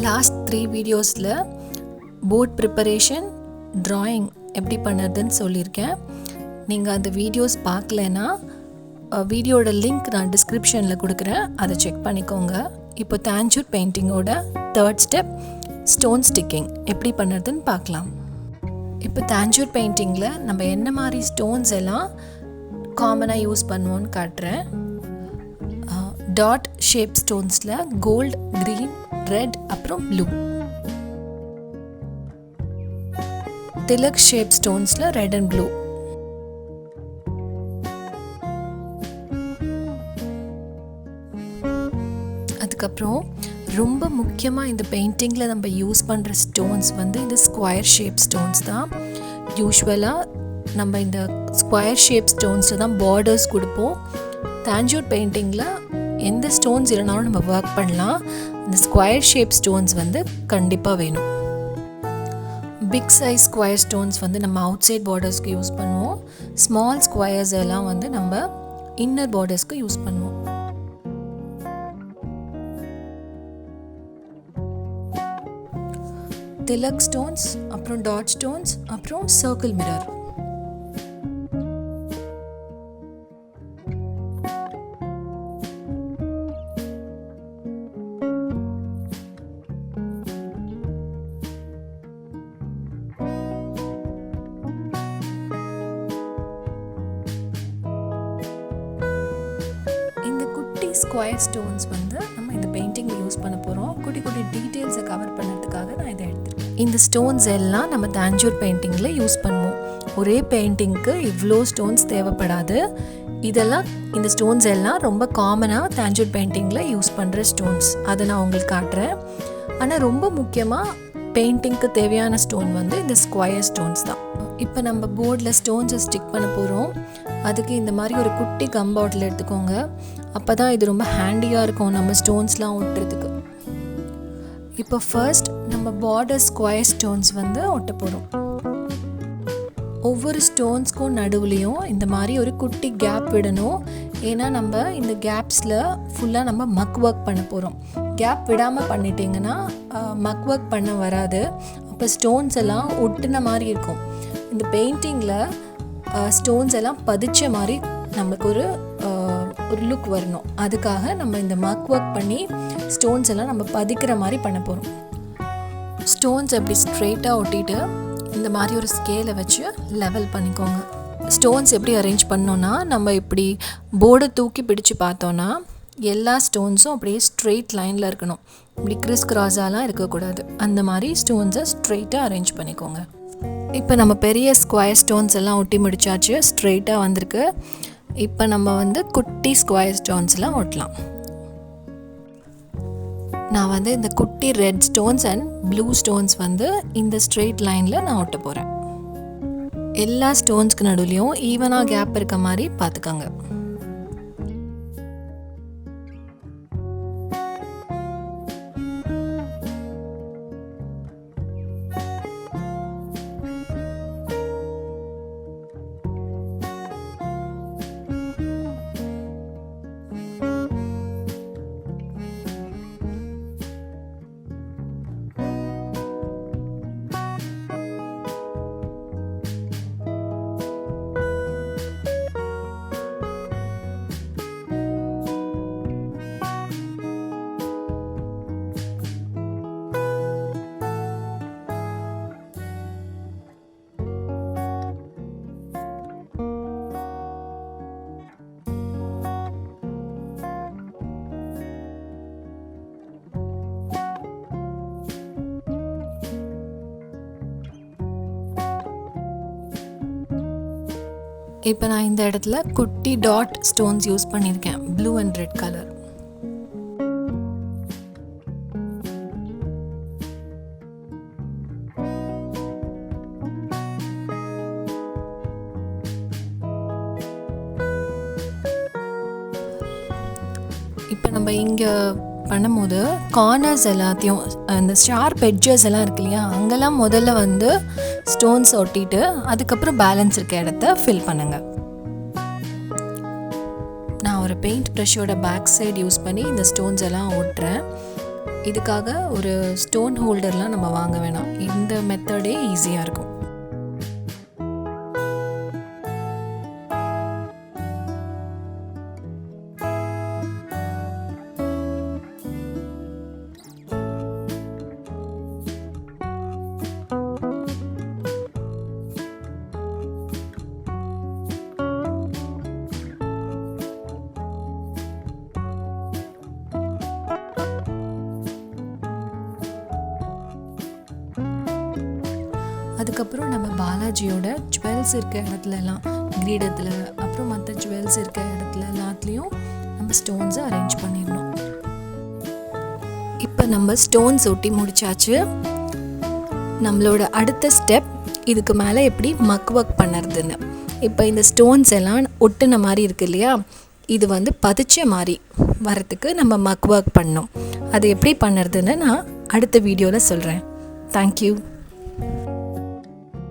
Last 3 வீடியோஸில் board preparation drawing எப்படி பண்ணுறதுன்னு சொல்லியிருக்கேன். நீங்கள் அந்த வீடியோஸ் பார்க்கலன்னா வீடியோட லிங்க் நான் டிஸ்கிரிப்ஷனில் கொடுக்குறேன், அதை செக் பண்ணிக்கோங்க. இப்போ தாஞ்சூர் பெயிண்டிங்கோட 3rd ஸ்டெப் ஸ்டோன் ஸ்டிக்கிங் எப்படி பண்ணுறதுன்னு பார்க்கலாம். இப்போ தாஞ்சூர் பெயிண்டிங்கில் நம்ம என்ன மாதிரி ஸ்டோன்ஸ் எல்லாம் காமனாக யூஸ் பண்ணுவோன்னு காட்டுறேன். டாட் ஷேப் ஸ்டோன்ஸில் கோல்ட், க்ரீன், ரெட் அப்புறம் ப்ளூ. திலக் ஷேப் ஸ்டோன்ஸில் ரெட் அண்ட் ப்ளூ. அதுக்கப்புறம் ரொம்ப முக்கியமாக இந்த பெயிண்டிங்கில் நம்ம யூஸ் பண்ணுற ஸ்டோன்ஸ் வந்து இந்த ஸ்கொயர் ஷேப் ஸ்டோன்ஸ் தான். யூஸ்வலாக நம்ம இந்த ஸ்கொயர் ஷேப் ஸ்டோன்ஸில் தான் பார்டர்ஸ் கொடுப்போம். தாஞ்சூர் பெயிண்டிங்கில் எந்த ஸ்டோன்ஸ் இல்லைனாலும் நம்ம ஒர்க் பண்ணலாம். இந்த ஸ்கொயர் ஷேப் ஸ்டோன்ஸ் வந்து கண்டிப்பாக வேணும். பிக் சைஸ் ஸ்கொயர் ஸ்டோன்ஸ் வந்து நம்ம அவுட் சைட் பார்டர்ஸ்க்கு யூஸ் பண்ணுவோம். ஸ்மால் ஸ்கொயர்ஸ் எல்லாம் வந்து நம்ம இன்னர் பார்டர்ஸ்க்கு யூஸ் பண்ணுவோம். திலக் ஸ்டோன்ஸ், அப்புறம் டாட் ஸ்டோன்ஸ், அப்புறம் சர்க்கிள் மிரர். ஸ்கொயர் ஸ்டோன்ஸ் வந்து நம்ம இந்த பெயிண்டிங்கில் யூஸ் பண்ண போகிறோம். குட்டி குட்டி டீட்டெயில்ஸை கவர் பண்ணுறதுக்காக நான் இதை எடுத்துருக்கேன். இந்த ஸ்டோன்ஸ் எல்லாம் நம்ம தாஞ்சூர் பெயிண்டிங்கில் யூஸ் பண்ணுவோம். ஒரே பெயிண்டிங்க்கு இவ்வளோ ஸ்டோன்ஸ் தேவைப்படாது. இதெல்லாம் இந்த ஸ்டோன்ஸ் எல்லாம் ரொம்ப காமனாக தாஞ்சூர் பெயிண்டிங்கில் யூஸ் பண்ணுற ஸ்டோன்ஸ். அதை நான் உங்களுக்கு காட்டுறேன். ஆனால் ரொம்ப முக்கியமாக பெயிண்டிங்க்கு தேவையான ஸ்டோன் வந்து இந்த ஸ்கொயர் ஸ்டோன்ஸ் தான். இப்போ நம்ம போர்டில் ஸ்டோன்ஸை ஸ்டிக் பண்ண போகிறோம். அதுக்கு இந்த மாதிரி ஒரு குட்டி கம் பாட்டில் எடுத்துக்கோங்க. அப்போ தான் இது ரொம்ப ஹேண்டியாக இருக்கும் நம்ம ஸ்டோன்ஸ்லாம் ஒட்டுறதுக்கு. இப்போ ஃபர்ஸ்ட் நம்ம பார்டர் ஸ்கொயர் ஸ்டோன்ஸ் வந்து ஒட்ட போகிறோம். ஒவ்வொரு ஸ்டோன்ஸ்க்கும் நடுவுலையும் இந்த மாதிரி ஒரு குட்டி கேப் விடணும். ஏன்னா நம்ம இந்த கேப்ஸில் ஃபுல்லாக நம்ம மக் ஒர்க் பண்ண போகிறோம். கேப் விடாமல் பண்ணிட்டீங்கன்னா மக் ஒர்க் பண்ண வராது. அப்போ ஸ்டோன்ஸ் எல்லாம் ஒட்டுன மாதிரி இருக்கும். இந்த பெயிண்டிங்கில் ஸ்டோன்ஸ் எல்லாம் பதிச்ச மாதிரி நம்மளுக்கு ஒரு லுக் வரணும். அதுக்காக நம்ம இந்த மக் ஒர்க் பண்ணி ஸ்டோன்ஸ் எல்லாம் நம்ம பதிக்கிற மாதிரி பண்ண போகிறோம். ஸ்டோன்ஸ் அப்படி ஸ்ட்ரெயிட்டாக ஒட்டிட்டு இந்த மாதிரி ஒரு ஸ்கேலை வச்சு லெவல் பண்ணிக்கோங்க. ஸ்டோன்ஸ் எப்படி அரேஞ்ச் பண்ணோன்னா, நம்ம இப்படி போர்டை தூக்கி பிடிச்சு பார்த்தோன்னா எல்லா ஸ்டோன்ஸும் அப்படியே ஸ்ட்ரெயிட் லைனில் இருக்கணும். இப்படி கிறிஸ் கிராஸாலாம் இருக்கக்கூடாது. அந்த மாதிரி ஸ்டோன்ஸை ஸ்ட்ரெயிட்டாக அரேஞ்ச் பண்ணிக்கோங்க. இப்போ நம்ம பெரிய ஸ்கொயர் ஸ்டோன்ஸ் எல்லாம் ஒட்டி முடிச்சாச்சு, ஸ்ட்ரெயிட்டாக வந்திருக்கு. இப்போ நம்ம வந்து குட்டி ஸ்கொயர் ஸ்டோன்ஸ்லாம் ஒட்டலாம். நான் வந்து இந்த குட்டி red stones and blue stones வந்து இந்த ஸ்ட்ரெயிட் லைனில் நான் ஒட்ட போகிறேன். எல்லா ஸ்டோன்ஸ்க்கு நடுவுலையும் ஈவனாக கேப் இருக்க மாதிரி பார்த்துக்கோங்க. இப்போ நான் இந்த இடத்துல குட்டி டாட் ஸ்டோன்ஸ் யூஸ் பண்ணியிருக்கேன், ப்ளூ அண்ட் ரெட் கலர். இப்போ நம்ம இங்கே பண்ணும்போது கார்னர்ஸ் எல்லாத்தையும், அந்த ஷார்ப் எட்ஜஸ் எல்லாம் இருக்கு இல்லையா, அங்கெல்லாம் முதல்ல வந்து ஸ்டோன்ஸ் ஒட்டிட்டு அதுக்கப்புறம் பேலன்ஸ் இருக்க இடத்த ஃபில் பண்ணுங்கள். நான் ஒரு பெயிண்ட் ப்ரஷோட பேக் சைடு யூஸ் பண்ணி இந்த ஸ்டோன்ஸ் எல்லாம் ஒட்டுறேன். இதுக்காக ஒரு ஸ்டோன் ஹோல்டர்லாம் நம்ம வாங்க வேணாம். இந்த மெத்தடே ஈஸியாக இருக்கும். அதுக்கப்புறம் நம்ம பாலாஜியோட ஜுவல்ஸ் இருக்க இடத்துலலாம், கிரீடத்தில், அப்புறம் மற்ற ஜுவல்ஸ் இருக்க இடத்துல எல்லாத்துலேயும் நம்ம ஸ்டோன்ஸை அரேஞ்ச் பண்ணிடணும். இப்போ நம்ம ஸ்டோன்ஸ் ஒட்டி முடிச்சாச்சு. நம்மளோட அடுத்த ஸ்டெப் இதுக்கு மேலே எப்படி மக் ஒர்க் பண்ணுறதுன்னு. இப்போ இந்த ஸ்டோன்ஸ் எல்லாம் ஒட்டுன மாதிரி இருக்குது இல்லையா, இது வந்து பதிச்ச மாதிரி வரத்துக்கு நம்ம மக் ஒர்க் பண்ணணும். அது எப்படி பண்ணுறதுன்னு நான் அடுத்த வீடியோவில் சொல்கிறேன். தேங்க்யூ.